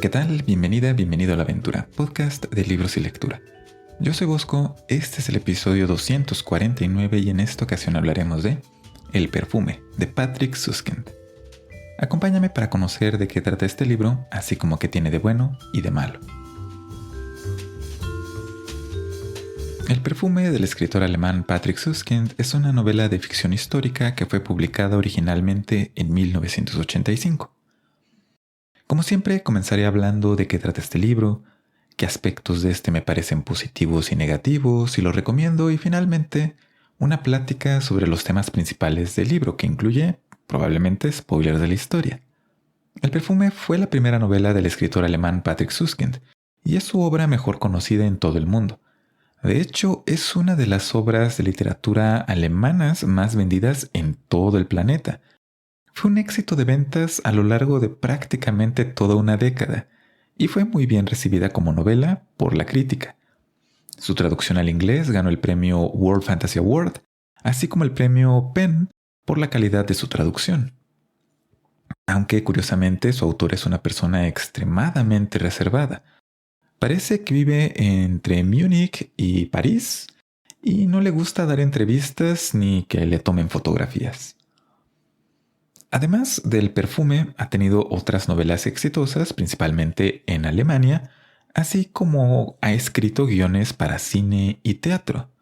¿Qué tal? Bienvenida, bienvenido a La Aventura, podcast de libros y lectura. Yo soy Bosco, este es el episodio 249 y en esta ocasión hablaremos de El perfume, de Patrick Süskind. Acompáñame para conocer de qué trata este libro, así como qué tiene de bueno y de malo. El perfume del escritor alemán Patrick Süskind es una novela de ficción histórica que fue publicada originalmente en 1985. Como siempre, comenzaré hablando de qué trata este libro, qué aspectos de este me parecen positivos y negativos, si lo recomiendo y finalmente una plática sobre los temas principales del libro que incluye, probablemente, spoilers de la historia. El perfume fue la primera novela del escritor alemán Patrick Süskind y es su obra mejor conocida en todo el mundo. De hecho, es una de las obras de literatura alemanas más vendidas en todo el planeta. Fue un éxito de ventas a lo largo de prácticamente toda una década y fue muy bien recibida como novela por la crítica. Su traducción al inglés ganó el premio World Fantasy Award, así como el premio PEN por la calidad de su traducción. Aunque curiosamente su autor es una persona extremadamente reservada. Parece que vive entre Múnich y París y no le gusta dar entrevistas ni que le tomen fotografías. Además del perfume, ha tenido otras novelas exitosas, principalmente en Alemania, así como ha escrito guiones para cine y teatro.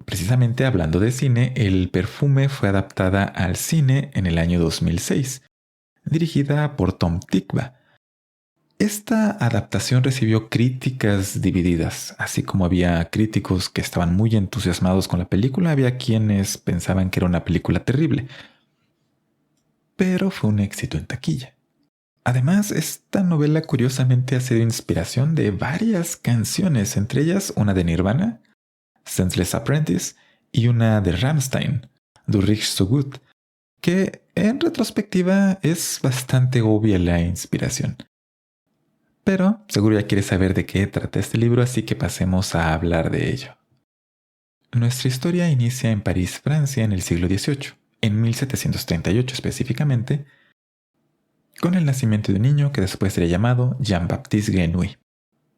Precisamente hablando de cine, El perfume fue adaptada al cine en el año 2006, dirigida por Tom Tykwer. Esta adaptación recibió críticas divididas, así como había críticos que estaban muy entusiasmados con la película, había quienes pensaban que era una película terrible. Pero fue un éxito en taquilla. Además, esta novela curiosamente ha sido inspiración de varias canciones, entre ellas una de Nirvana, Senseless Apprentice, y una de Rammstein, Du riechst so gut, que en retrospectiva es bastante obvia la inspiración. Pero seguro ya quieres saber de qué trata este libro, así que pasemos a hablar de ello. Nuestra historia inicia en París, Francia, en el siglo XVIII. En 1738 específicamente, con el nacimiento de un niño que después sería llamado Jean-Baptiste Grenouille.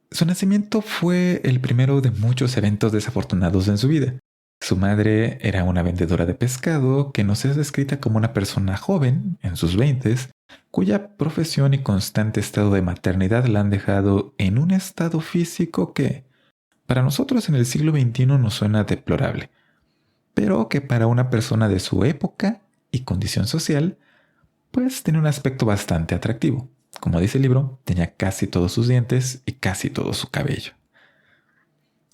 Su nacimiento fue el primero de muchos eventos desafortunados en su vida. Su madre era una vendedora de pescado que nos es descrita como una persona joven, en sus 20s, cuya profesión y constante estado de maternidad la han dejado en un estado físico que, para nosotros en el siglo XXI, nos suena deplorable, pero que para una persona de su época y condición social, pues tiene un aspecto bastante atractivo. Como dice el libro, tenía casi todos sus dientes y casi todo su cabello.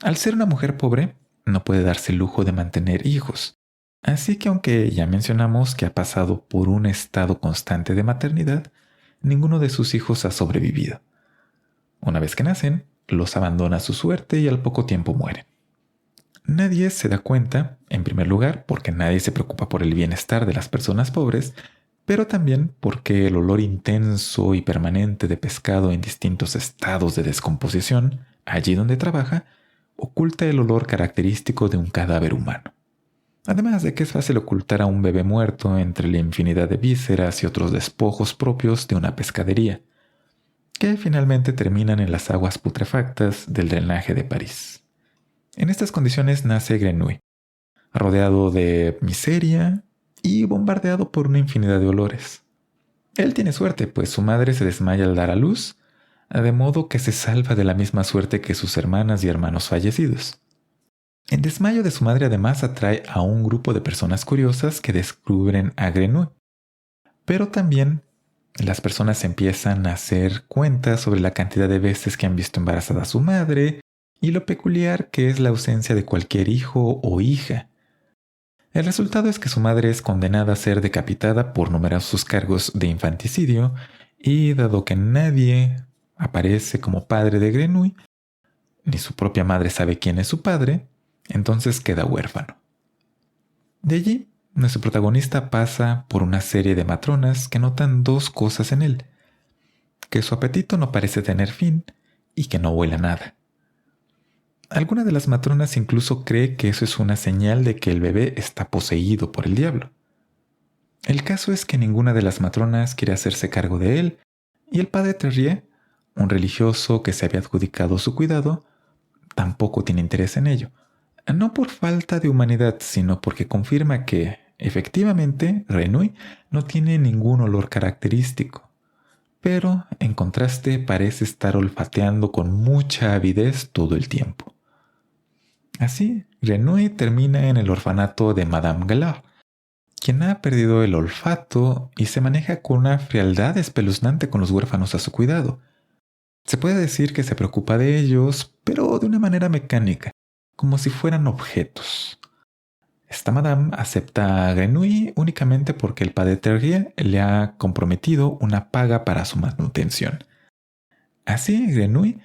Al ser una mujer pobre, no puede darse el lujo de mantener hijos. Así que aunque ya mencionamos que ha pasado por un estado constante de maternidad, ninguno de sus hijos ha sobrevivido. Una vez que nacen, los abandona a su suerte y al poco tiempo mueren. Nadie se da cuenta, en primer lugar, porque nadie se preocupa por el bienestar de las personas pobres, pero también porque el olor intenso y permanente de pescado en distintos estados de descomposición, allí donde trabaja, oculta el olor característico de un cadáver humano. Además de que es fácil ocultar a un bebé muerto entre la infinidad de vísceras y otros despojos propios de una pescadería, que finalmente terminan en las aguas putrefactas del drenaje de París. En estas condiciones nace Grenouille, rodeado de miseria y bombardeado por una infinidad de olores. Él tiene suerte, pues su madre se desmaya al dar a luz, de modo que se salva de la misma suerte que sus hermanas y hermanos fallecidos. El desmayo de su madre además atrae a un grupo de personas curiosas que descubren a Grenouille. Pero también las personas empiezan a hacer cuentas sobre la cantidad de veces que han visto embarazada a su madre y lo peculiar que es la ausencia de cualquier hijo o hija. El resultado es que su madre es condenada a ser decapitada por numerosos cargos de infanticidio y dado que nadie aparece como padre de Grenouille, ni su propia madre sabe quién es su padre, entonces queda huérfano. De allí, nuestro protagonista pasa por una serie de matronas que notan dos cosas en él: que su apetito no parece tener fin y que no huele a nada. Alguna de las matronas incluso cree que eso es una señal de que el bebé está poseído por el diablo. El caso es que ninguna de las matronas quiere hacerse cargo de él y el padre Terrier un religioso que se había adjudicado su cuidado, tampoco tiene interés en ello. No por falta de humanidad, sino porque confirma que, efectivamente, Renui no tiene ningún olor característico. Pero, en contraste, parece estar olfateando con mucha avidez todo el tiempo. Así, Renui termina en el orfanato de Madame Galard, quien ha perdido el olfato y se maneja con una frialdad espeluznante con los huérfanos a su cuidado. Se puede decir que se preocupa de ellos, pero de una manera mecánica, como si fueran objetos. Esta madame acepta a Grenouille únicamente porque el padre Terrier le ha comprometido una paga para su manutención. Así, Grenouille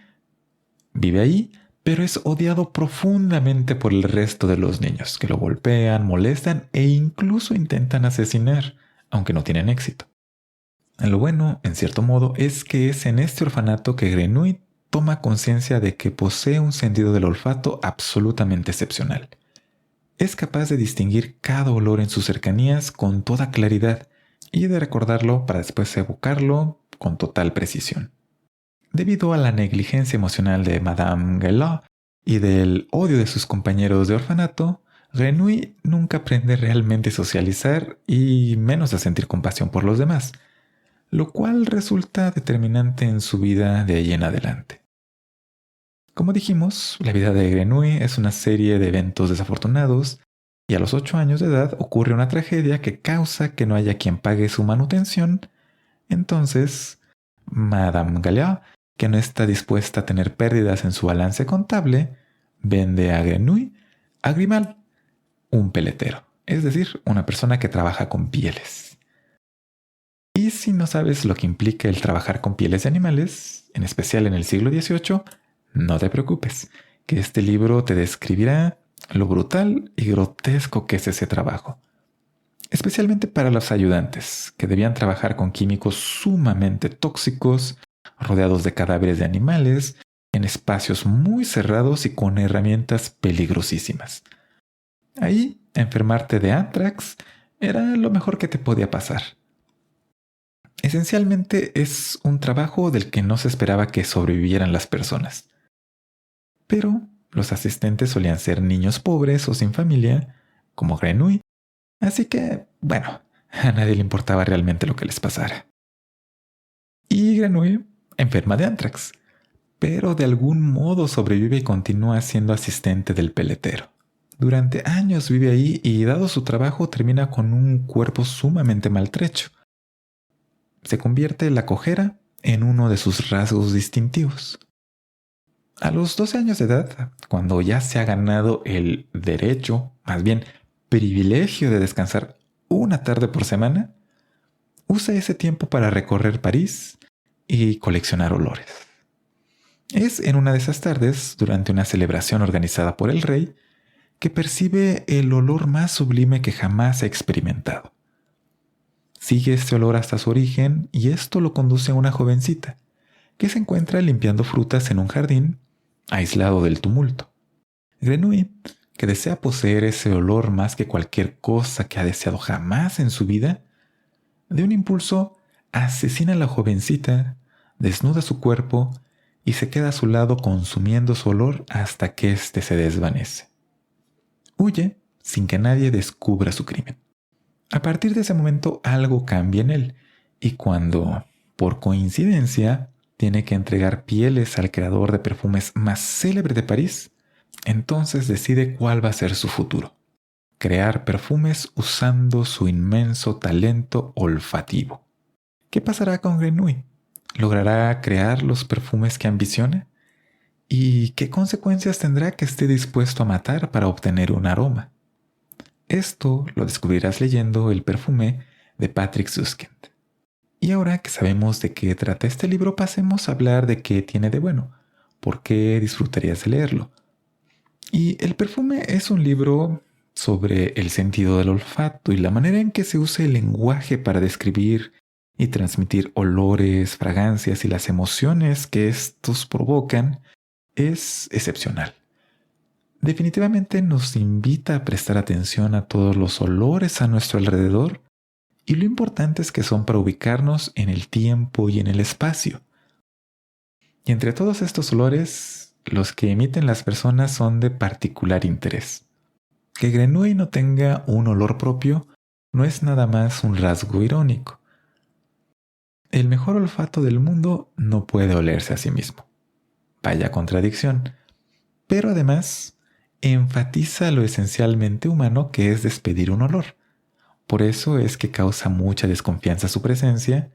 vive ahí, pero es odiado profundamente por el resto de los niños, que lo golpean, molestan e incluso intentan asesinar, aunque no tienen éxito. Lo bueno, en cierto modo, es que es en este orfanato que Grenouille toma conciencia de que posee un sentido del olfato absolutamente excepcional. Es capaz de distinguir cada olor en sus cercanías con toda claridad y de recordarlo para después evocarlo con total precisión. Debido a la negligencia emocional de Madame Galard y del odio de sus compañeros de orfanato, Grenouille nunca aprende realmente a socializar y menos a sentir compasión por los demás, lo cual resulta determinante en su vida de ahí en adelante. Como dijimos, la vida de Grenouille es una serie de eventos desafortunados y a los 8 años de edad ocurre una tragedia que causa que no haya quien pague su manutención. Entonces, Madame Galard, que no está dispuesta a tener pérdidas en su balance contable, vende a Grenouille a Grimal, un peletero, es decir, una persona que trabaja con pieles. Y si no sabes lo que implica el trabajar con pieles de animales, en especial en el siglo XVIII, no te preocupes, que este libro te describirá lo brutal y grotesco que es ese trabajo. Especialmente para los ayudantes, que debían trabajar con químicos sumamente tóxicos, rodeados de cadáveres de animales, en espacios muy cerrados y con herramientas peligrosísimas. Ahí, enfermarte de anthrax era lo mejor que te podía pasar. Esencialmente es un trabajo del que no se esperaba que sobrevivieran las personas. Pero los asistentes solían ser niños pobres o sin familia, como Grenouille, así que, bueno, a nadie le importaba realmente lo que les pasara. Y Grenouille enferma de anthrax, pero de algún modo sobrevive y continúa siendo asistente del peletero. Durante años vive ahí y, dado su trabajo, termina con un cuerpo sumamente maltrecho. Se convierte la cojera en uno de sus rasgos distintivos. A los 12 años de edad, cuando ya se ha ganado el derecho, más bien privilegio de descansar una tarde por semana, usa ese tiempo para recorrer París y coleccionar olores. Es en una de esas tardes, durante una celebración organizada por el rey, que percibe el olor más sublime que jamás ha experimentado. Sigue este olor hasta su origen y esto lo conduce a una jovencita que se encuentra limpiando frutas en un jardín aislado del tumulto. Grenouille, que desea poseer ese olor más que cualquier cosa que ha deseado jamás en su vida, de un impulso asesina a la jovencita, desnuda su cuerpo y se queda a su lado consumiendo su olor hasta que éste se desvanece. Huye sin que nadie descubra su crimen. A partir de ese momento algo cambia en él y cuando, por coincidencia, tiene que entregar pieles al creador de perfumes más célebre de París, entonces decide cuál va a ser su futuro: crear perfumes usando su inmenso talento olfativo. ¿Qué pasará con Grenouille? ¿Logrará crear los perfumes que ambiciona? ¿Y qué consecuencias tendrá que esté dispuesto a matar para obtener un aroma? Esto lo descubrirás leyendo El perfume de Patrick Süskind. Y ahora que sabemos de qué trata este libro, pasemos a hablar de qué tiene de bueno. ¿Por qué disfrutarías de leerlo? Y El perfume es un libro sobre el sentido del olfato y la manera en que se usa el lenguaje para describir y transmitir olores, fragancias y las emociones que estos provocan es excepcional. Definitivamente nos invita a prestar atención a todos los olores a nuestro alrededor y lo importantes que son para ubicarnos en el tiempo y en el espacio. Y entre todos estos olores, los que emiten las personas son de particular interés. Que Grenouille no tenga un olor propio no es nada más un rasgo irónico. El mejor olfato del mundo no puede olerse a sí mismo. Vaya contradicción. Pero además, enfatiza lo esencialmente humano que es despedir un olor. Por eso es que causa mucha desconfianza su presencia,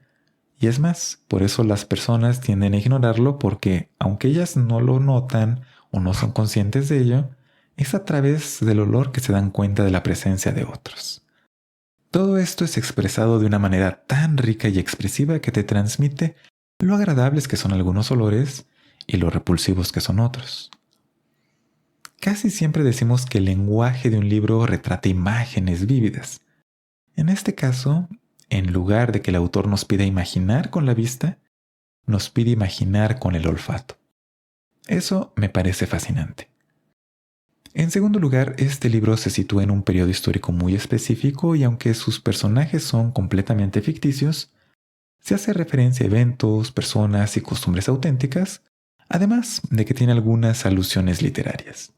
y es más, por eso las personas tienden a ignorarlo porque, aunque ellas no lo notan o no son conscientes de ello, es a través del olor que se dan cuenta de la presencia de otros. Todo esto es expresado de una manera tan rica y expresiva que te transmite lo agradables que son algunos olores y lo repulsivos que son otros. Casi siempre decimos que el lenguaje de un libro retrata imágenes vívidas. En este caso, en lugar de que el autor nos pida imaginar con la vista, nos pide imaginar con el olfato. Eso me parece fascinante. En segundo lugar, este libro se sitúa en un periodo histórico muy específico y aunque sus personajes son completamente ficticios, se hace referencia a eventos, personas y costumbres auténticas, además de que tiene algunas alusiones literarias.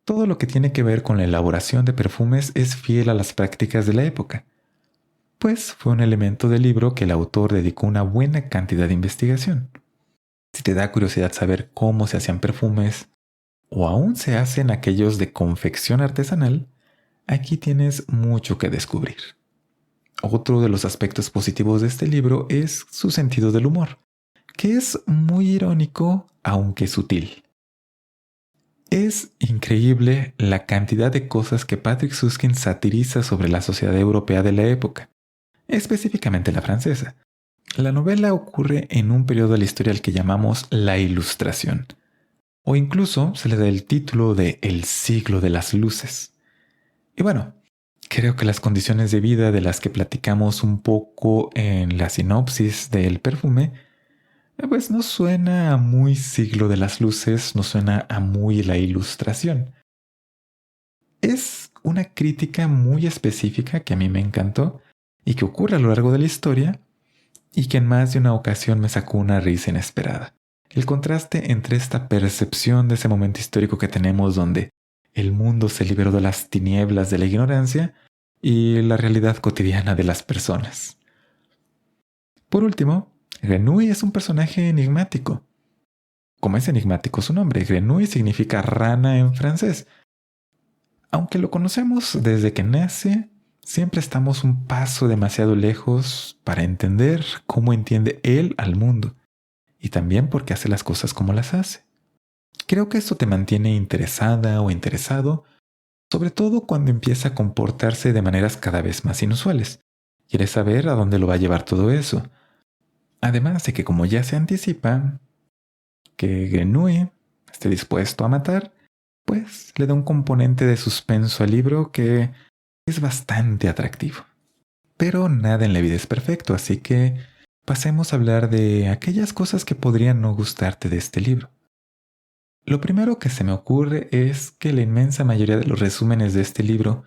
Todo lo que tiene que ver con la elaboración de perfumes es fiel a las prácticas de la época, pues fue un elemento del libro que el autor dedicó una buena cantidad de investigación. Si te da curiosidad saber cómo se hacían perfumes, o aún se hacen aquellos de confección artesanal, aquí tienes mucho que descubrir. Otro de los aspectos positivos de este libro es su sentido del humor, que es muy irónico, aunque sutil. Es increíble la cantidad de cosas que Patrick Süskind satiriza sobre la sociedad europea de la época, específicamente la francesa. La novela ocurre en un periodo de la historia al que llamamos la Ilustración, o incluso se le da el título de El siglo de las luces. Y bueno, creo que las condiciones de vida de las que platicamos un poco en la sinopsis del perfume, pues no suena a muy siglo de las luces, no suena a muy la Ilustración. Es una crítica muy específica que a mí me encantó y que ocurre a lo largo de la historia y que en más de una ocasión me sacó una risa inesperada. El contraste entre esta percepción de ese momento histórico que tenemos donde el mundo se liberó de las tinieblas de la ignorancia y la realidad cotidiana de las personas. Por último, Grenouille es un personaje enigmático. Como es enigmático su nombre, Grenouille significa rana en francés. Aunque lo conocemos desde que nace, siempre estamos un paso demasiado lejos para entender cómo entiende él al mundo. Y también porque hace las cosas como las hace. Creo que esto te mantiene interesada o interesado, sobre todo cuando empieza a comportarse de maneras cada vez más inusuales. Quieres saber a dónde lo va a llevar todo eso. Además de que, como ya se anticipa, que Grenouille esté dispuesto a matar, pues le da un componente de suspenso al libro que es bastante atractivo. Pero nada en la vida es perfecto, así que pasemos a hablar de aquellas cosas que podrían no gustarte de este libro. Lo primero que se me ocurre es que la inmensa mayoría de los resúmenes de este libro,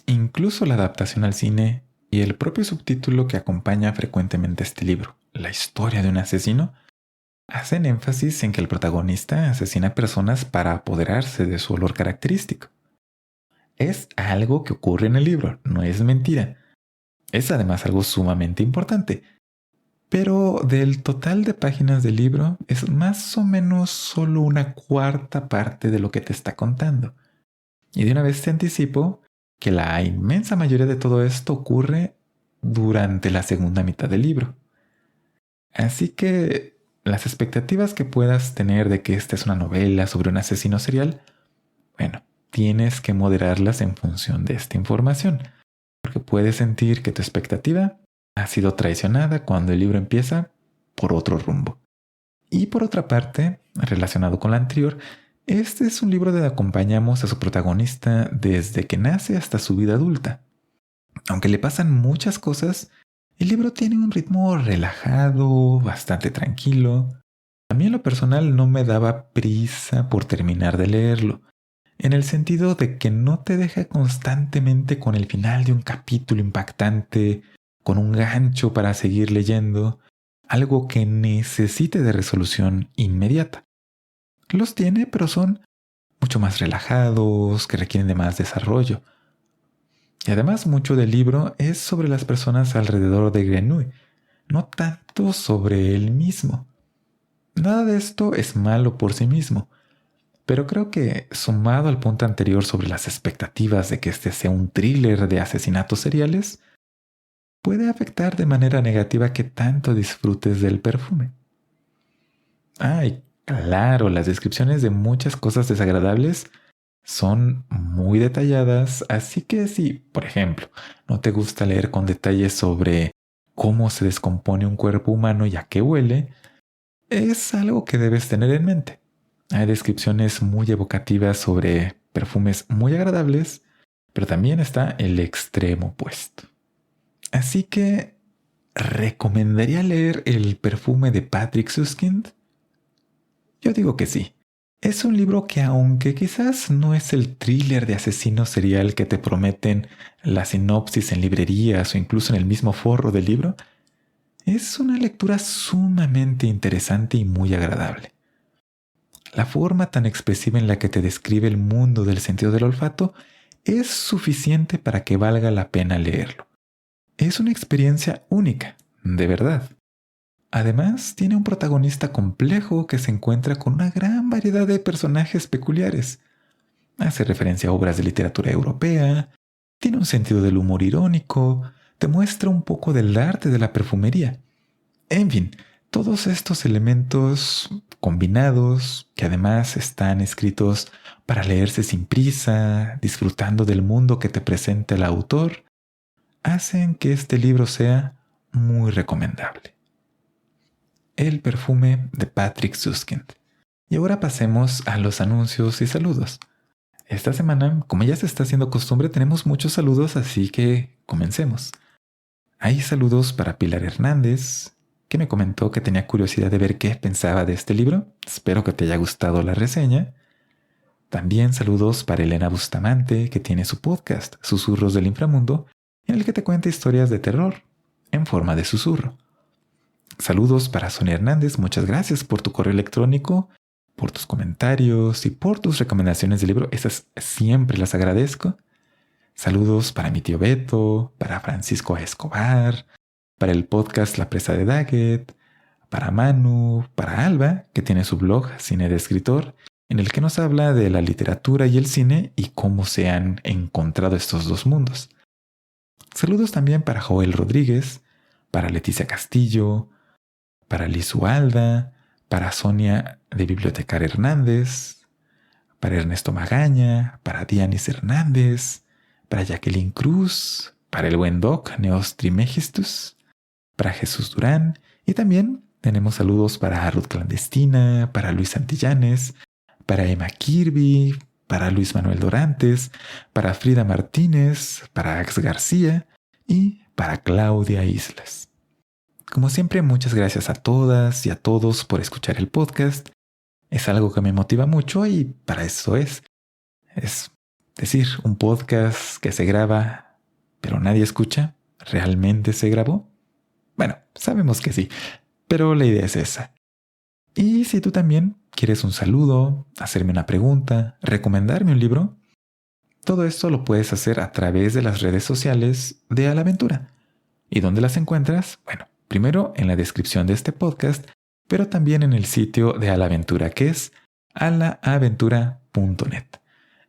incluso la adaptación al cine y el propio subtítulo que acompaña frecuentemente este libro, La historia de un asesino, hacen énfasis en que el protagonista asesina personas para apoderarse de su olor característico. Es algo que ocurre en el libro, no es mentira. Es además algo sumamente importante. Pero del total de páginas del libro es más o menos solo una cuarta parte de lo que te está contando. Y de una vez te anticipo que la inmensa mayoría de todo esto ocurre durante la segunda mitad del libro. Así que las expectativas que puedas tener de que esta es una novela sobre un asesino serial, bueno, tienes que moderarlas en función de esta información, porque puedes sentir que tu expectativa ha sido traicionada cuando el libro empieza por otro rumbo. Y por otra parte, relacionado con la anterior, este es un libro donde acompañamos a su protagonista desde que nace hasta su vida adulta. Aunque le pasan muchas cosas, el libro tiene un ritmo relajado, bastante tranquilo. A mí en lo personal no me daba prisa por terminar de leerlo, en el sentido de que no te deja constantemente con el final de un capítulo impactante, con un gancho para seguir leyendo. algo que necesite de resolución inmediata. Los tiene, pero son mucho más relajados, que requieren de más desarrollo. Y además mucho del libro es sobre las personas alrededor de Grenouille, no tanto sobre él mismo. Nada de esto es malo por sí mismo, pero creo que sumado al punto anterior sobre las expectativas de que este sea un thriller de asesinatos seriales, puede afectar de manera negativa que tanto disfrutes del perfume. Y claro, las descripciones de muchas cosas desagradables son muy detalladas, así que si, por ejemplo, no te gusta leer con detalles sobre cómo se descompone un cuerpo humano y a qué huele, es algo que debes tener en mente. Hay descripciones muy evocativas sobre perfumes muy agradables, pero también está el extremo opuesto. Así que, ¿recomendaría leer El perfume de Patrick Süskind? Yo digo que sí. Es un libro que, aunque quizás no es el thriller de asesino serial que te prometen la sinopsis en librerías o incluso en el mismo forro del libro, es una lectura sumamente interesante y muy agradable. La forma tan expresiva en la que te describe el mundo del sentido del olfato es suficiente para que valga la pena leerlo. Es una experiencia única, de verdad. Además, tiene un protagonista complejo que se encuentra con una gran variedad de personajes peculiares. Hace referencia a obras de literatura europea, tiene un sentido del humor irónico, te muestra un poco del arte de la perfumería. En fin, todos estos elementos combinados, que además están escritos para leerse sin prisa, disfrutando del mundo que te presenta el autor, hacen que este libro sea muy recomendable. El perfume de Patrick Süskind. Y ahora pasemos a los anuncios y saludos. Esta semana, como ya se está haciendo costumbre, tenemos muchos saludos, así que comencemos. Hay saludos para Pilar Hernández, que me comentó que tenía curiosidad de ver qué pensaba de este libro. Espero que te haya gustado la reseña. También saludos para Elena Bustamante, que tiene su podcast, Susurros del Inframundo, en el que te cuenta historias de terror en forma de susurro. Saludos para Sonia Hernández, muchas gracias por tu correo electrónico, por tus comentarios y por tus recomendaciones de libro. Esas siempre las agradezco. Saludos para mi tío Beto, para Francisco Escobar, para el podcast La Presa de Daggett, para Manu, para Alba, que tiene su blog Cine de Escritor, en el que nos habla de la literatura y el cine y cómo se han encontrado estos dos mundos. Saludos también para Joel Rodríguez, para Leticia Castillo, para Liz Ualda, para Sonia de Bibliotecaria Hernández, para Ernesto Magaña, para Dianis Hernández, para Jacqueline Cruz, para el buen Doc Neostri Megistus, para Jesús Durán, y también tenemos saludos para Ruth Clandestina, para Luis Santillanes, para Emma Kirby, para Luis Manuel Dorantes, para Frida Martínez, para Ax García y para Claudia Islas. Como siempre, muchas gracias a todas y a todos por escuchar el podcast. Es algo que me motiva mucho y para eso es decir, un podcast que se graba pero nadie escucha. ¿Realmente se grabó? Bueno, sabemos que sí, pero la idea es esa. Y si tú también quieres un saludo, hacerme una pregunta, recomendarme un libro, todo esto lo puedes hacer a través de las redes sociales de A la Aventura. ¿Y dónde las encuentras? Bueno, primero en la descripción de este podcast, pero también en el sitio de A la Aventura, que es alaaventura.net.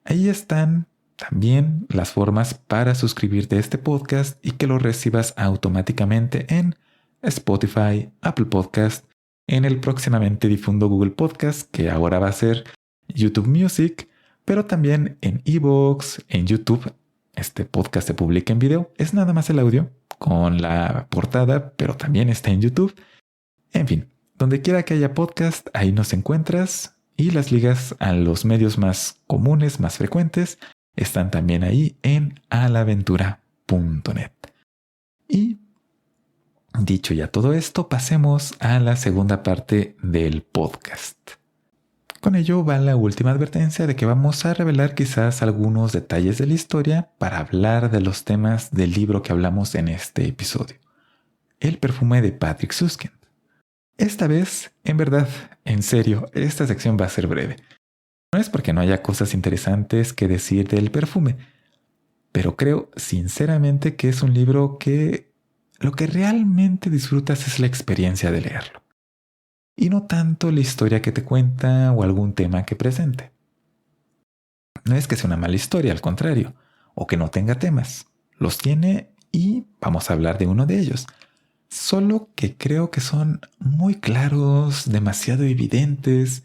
Ahí están también las formas para suscribirte a este podcast y que lo recibas automáticamente en Spotify, Apple Podcast, en el próximamente difundo Google Podcast, que ahora va a ser YouTube Music, pero también en iVoox, en YouTube. Este podcast se publica en video, es nada más el audio con la portada, pero también está en YouTube. En fin, donde quiera que haya podcast, ahí nos encuentras, y las ligas a los medios más comunes, más frecuentes, están también ahí en alaaventura.net. Y dicho ya todo esto, pasemos a la segunda parte del podcast. Con ello va la última advertencia de que vamos a revelar quizás algunos detalles de la historia para hablar de los temas del libro que hablamos en este episodio. El perfume de Patrick Süskind. Esta vez, en verdad, en serio, esta sección va a ser breve. No es porque no haya cosas interesantes que decir del perfume, pero creo sinceramente que es un libro que lo que realmente disfrutas es la experiencia de leerlo, y no tanto la historia que te cuenta o algún tema que presente. No es que sea una mala historia, al contrario, o que no tenga temas. Los tiene y vamos a hablar de uno de ellos. Solo que creo que son muy claros, demasiado evidentes.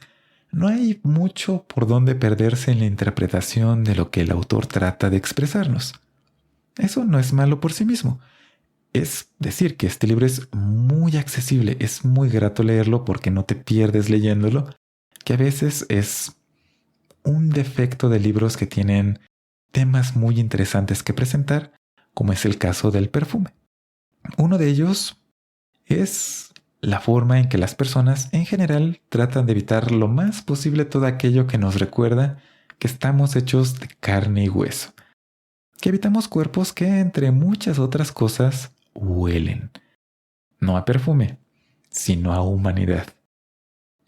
No hay mucho por donde perderse en la interpretación de lo que el autor trata de expresarnos. Eso no es malo por sí mismo. Es decir, que este libro es muy accesible, es muy grato leerlo porque no te pierdes leyéndolo, que a veces es un defecto de libros que tienen temas muy interesantes que presentar, como es el caso del perfume. Uno de ellos es la forma en que las personas en general tratan de evitar lo más posible todo aquello que nos recuerda que estamos hechos de carne y hueso, que evitamos cuerpos que, entre muchas otras cosas, huelen, no a perfume, sino a humanidad.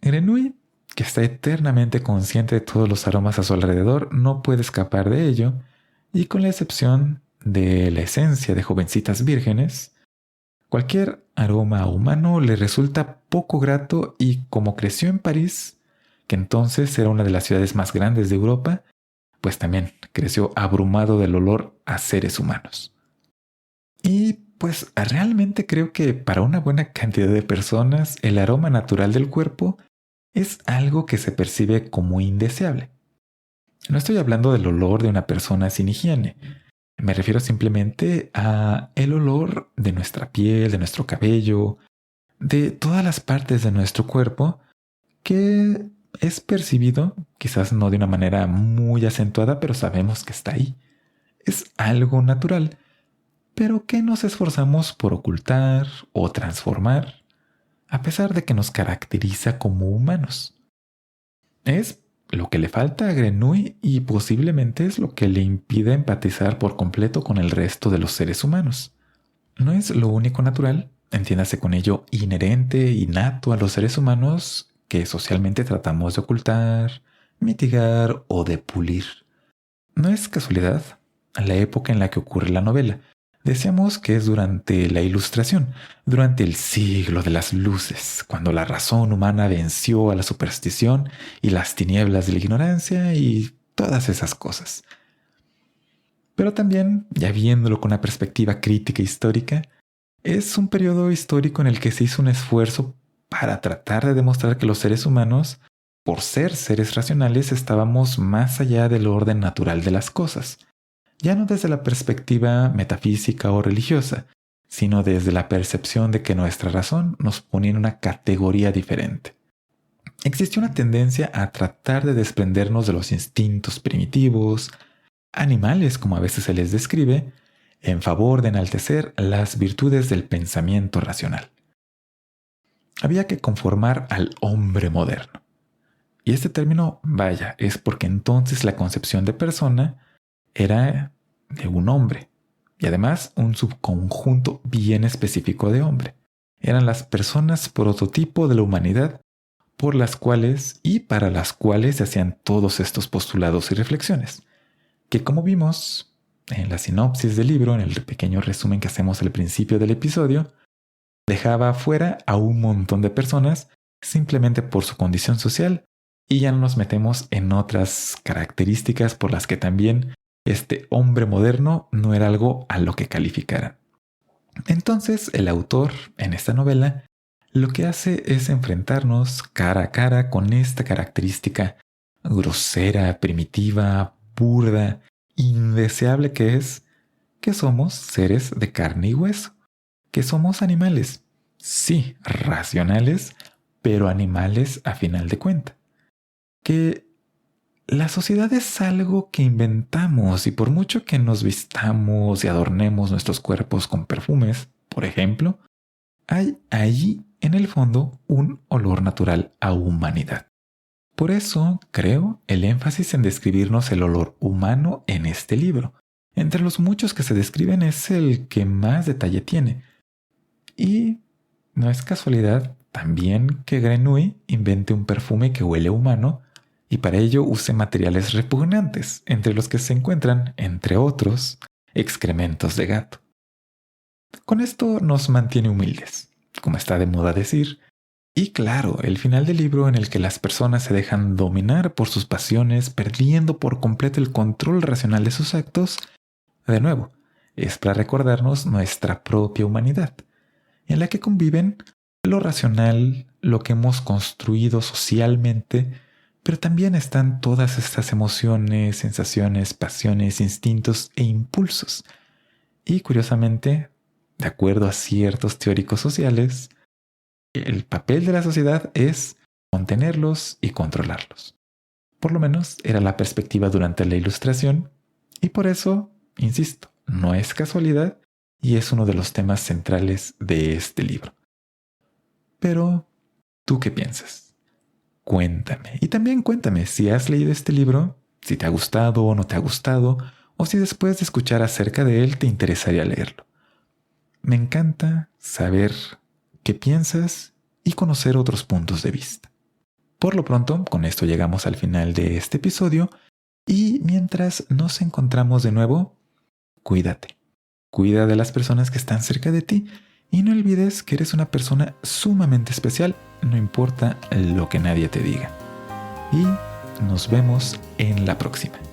Grenouille, que está eternamente consciente de todos los aromas a su alrededor, no puede escapar de ello, y con la excepción de la esencia de jovencitas vírgenes, cualquier aroma humano le resulta poco grato, y como creció en París, que entonces era una de las ciudades más grandes de Europa, pues también creció abrumado del olor a seres humanos. Y pues realmente creo que para una buena cantidad de personas el aroma natural del cuerpo es algo que se percibe como indeseable. No estoy hablando del olor de una persona sin higiene. Me refiero simplemente a el olor de nuestra piel, de nuestro cabello, de todas las partes de nuestro cuerpo que es percibido, quizás no de una manera muy acentuada, pero sabemos que está ahí. Es algo natural, pero que nos esforzamos por ocultar o transformar, a pesar de que nos caracteriza como humanos. Es lo que le falta a Grenouille y posiblemente es lo que le impide empatizar por completo con el resto de los seres humanos. No es lo único natural, entiéndase con ello inherente, innato a los seres humanos que socialmente tratamos de ocultar, mitigar o de pulir. No es casualidad la época en la que ocurre la novela. Decíamos que es durante la Ilustración, durante el siglo de las luces, cuando la razón humana venció a la superstición y las tinieblas de la ignorancia y todas esas cosas. Pero también, ya viéndolo con una perspectiva crítica histórica, es un periodo histórico en el que se hizo un esfuerzo para tratar de demostrar que los seres humanos, por ser seres racionales, estábamos más allá del orden natural de las cosas. Ya no desde la perspectiva metafísica o religiosa, sino desde la percepción de que nuestra razón nos ponía en una categoría diferente. Existió una tendencia a tratar de desprendernos de los instintos primitivos, animales como a veces se les describe, en favor de enaltecer las virtudes del pensamiento racional. Había que conformar al hombre moderno. Y este término, vaya, es porque entonces la concepción de persona era de un hombre, y además un subconjunto bien específico de hombre. Eran las personas prototipo de la humanidad por las cuales y para las cuales se hacían todos estos postulados y reflexiones, que como vimos en la sinopsis del libro, en el pequeño resumen que hacemos al principio del episodio, dejaba fuera a un montón de personas simplemente por su condición social, y ya no nos metemos en otras características por las que también este hombre moderno no era algo a lo que calificaran. Entonces, el autor, en esta novela, lo que hace es enfrentarnos cara a cara con esta característica grosera, primitiva, burda, indeseable que es que somos seres de carne y hueso, que somos animales, sí, racionales, pero animales a final de cuentas. Que la sociedad es algo que inventamos, y por mucho que nos vistamos y adornemos nuestros cuerpos con perfumes, por ejemplo, hay allí en el fondo un olor natural a humanidad. Por eso, creo, el énfasis en describirnos el olor humano en este libro. Entre los muchos que se describen es el que más detalle tiene. Y no es casualidad también que Grenouille invente un perfume que huele humano y para ello use materiales repugnantes, entre los que se encuentran, entre otros, excrementos de gato. Con esto nos mantiene humildes, como está de moda decir, y claro, el final del libro en el que las personas se dejan dominar por sus pasiones, perdiendo por completo el control racional de sus actos, de nuevo, es para recordarnos nuestra propia humanidad, en la que conviven lo racional, lo que hemos construido socialmente, pero también están todas estas emociones, sensaciones, pasiones, instintos e impulsos. Y curiosamente, de acuerdo a ciertos teóricos sociales, el papel de la sociedad es contenerlos y controlarlos. Por lo menos era la perspectiva durante la Ilustración y por eso, insisto, no es casualidad y es uno de los temas centrales de este libro. Pero, ¿tú qué piensas? Cuéntame. Y también cuéntame si has leído este libro, si te ha gustado o no te ha gustado, o si después de escuchar acerca de él te interesaría leerlo. Me encanta saber qué piensas y conocer otros puntos de vista. Por lo pronto, con esto llegamos al final de este episodio y mientras nos encontramos de nuevo, cuídate. Cuida de las personas que están cerca de ti y no olvides que eres una persona sumamente especial, no importa lo que nadie te diga. Y nos vemos en la próxima.